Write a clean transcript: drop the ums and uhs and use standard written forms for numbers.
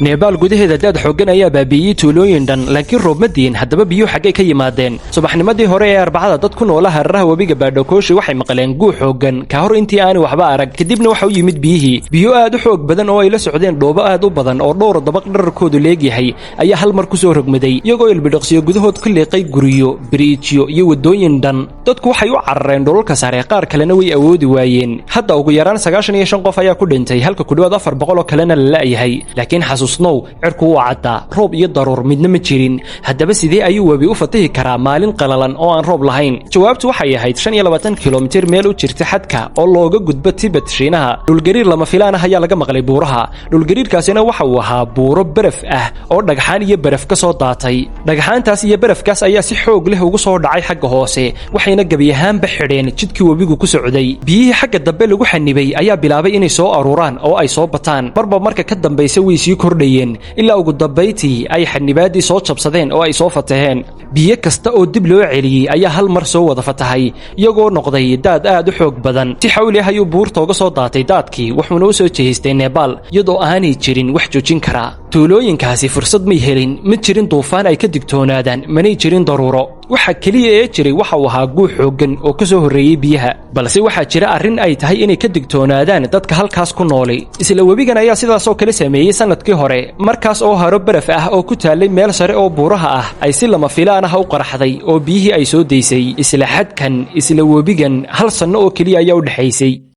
neebaal gudaheeda daad xooggan ayaa baabi'iyey tuulooyin dhan laakiin roob ma diin haddaba biyuhu xaggay ka yimaadeen subaxnimadii hore ee arbacada dad ku noola hareeraha webiga baadhakooshi waxay maqleen guux xooggan ka hor intii aanay waxba arag kadibna waxa u yimid biyihii biyo aad u xoog badan oo ay la socdeen dhoobo aad u badan oo dhowr dabaq dherarkoodu leegyahay ayaa hal mar ku soo rogmaday iyagoo ilbidhaqsiyo gudahood ka liiqay guryo biriijyo iyo waddooyin dhan dadku waxay u carareen dhulalka sare qaar kalena way awoodi waayeen hadda ugu yaraan 95 qof ayaa ku dhintay halka ku dhawaad 400 oo kalena la la'yahay laakiin xasuusnow cirku waa cadda roob iyo daruur midna ma jirin haddaba sidee ayuu webi u fatahi karaa maalin qalalan oo aan roob lahayn jawaabtu waxay ahayd 25 kilomitir meel u jirta xadka oo looga gudbo Tibet Shiinaha dhulgariir lama filaan ah ayaa laga maqlay buuraha dhulgariirkaasina waxa uu ahaa buuro baraf ah oo dhagxaan iyo baraf ka soo daatay dhagxaantaas iyo barafkaas ayaa si xoog leh ugu soo dhacay xagga hoose waxayna gabiyahaanba xidheen jidkii webigu ku socday biyihii xagga dambe lagu xanibay ayaa bilaabay inay soo aruuraan oo ay soo bataan marba marka ka dambaysa way sii kordhayeen ilaa ugu dambayntii ay xanibaadii soo jabsadeen oo ay soo fataheen biyo kasta oo dib loo celiyey ayaa hal mar soo wada fatahay iyagoo noqday daad aad u xoog badan si xawli ah ayuu buurta uga soo daatay daadkii wuxuuna u soo jeestay Nepal iyadoo aanay jirin wax joojin kara tuulooyinkaasi fursad may helin ma jirin duufaan ay ka digtoonaadaan manay jirin daruuro waxa kaliya ee jiray waxa uu ahaa guux xooggan oo ka soo horeeyay biyaha balse waxa jira arrin ay tahay inay ka digtoonaadaan dadka halkaas ku nool isla webigan ayaa sidaas oo kale sameeyay sanadkii hore markaas oo haro baraf ah oo ku taalay meel sare oo buuraha ah ay si lama filaan ah u qaraxday oo biyihii ay soo deysay isla xadkan isla webigan hal sano oo kaliya ayaa u dhaxaysay